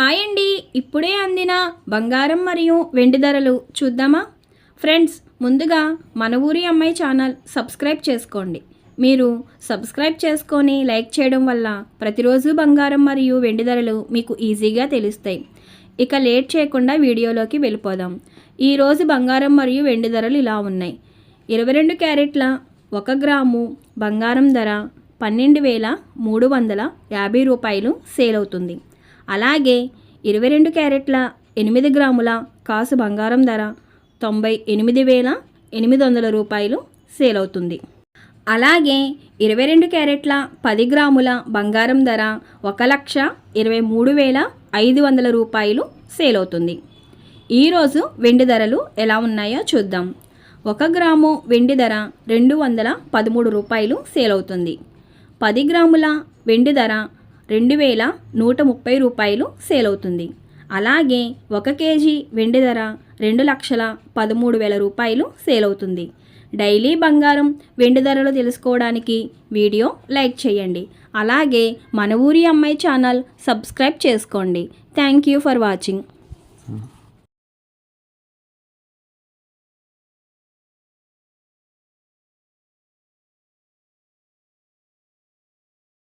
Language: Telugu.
హాయ్ అండి, ఇప్పుడే అందిన బంగారం మరియు వెండి ధరలు చూద్దామా ఫ్రెండ్స్. ముందుగా మన ఊరి అమ్మాయి ఛానల్ సబ్స్క్రైబ్ చేసుకోండి. మీరు సబ్స్క్రైబ్ చేసుకొని లైక్ చేయడం వల్ల ప్రతిరోజు బంగారం మరియు వెండి ధరలు మీకు ఈజీగా తెలుస్తాయి. ఇక లేట్ చేయకుండా వీడియోలోకి వెళ్ళిపోదాం. ఈరోజు బంగారం మరియు వెండి ధరలు ఇలా ఉన్నాయి. 22 క్యారెట్ల 1 గ్రాము బంగారం ధర 12,350 రూపాయలు సేల్ అవుతుంది. అలాగే 22 క్యారెట్ల 8 గ్రాముల కాసు బంగారం ధర 98,800 రూపాయలు సేల్ అవుతుంది. అలాగే 22 క్యారెట్ల 10 గ్రాముల బంగారం ధర 1,23,500 రూపాయలు సేల్ అవుతుంది. ఈరోజు వెండి ధరలు ఎలా ఉన్నాయో చూద్దాం. 1 గ్రాము వెండి ధర 213 రూపాయలు సేల్ అవుతుంది. 10 గ్రాముల వెండి ధర 2,130 రూపాయలు సేల్ అవుతుంది. అలాగే 1 కేజీ వెండి ధర 2,13,000 రూపాయలు సేల్ అవుతుంది. డైలీ బంగారం వెండి ధరలు తెలుసుకోవడానికి వీడియో లైక్ చేయండి. అలాగే మన ఊరి అమ్మాయి ఛానల్ సబ్స్క్రైబ్ చేసుకోండి. Thank you for watching.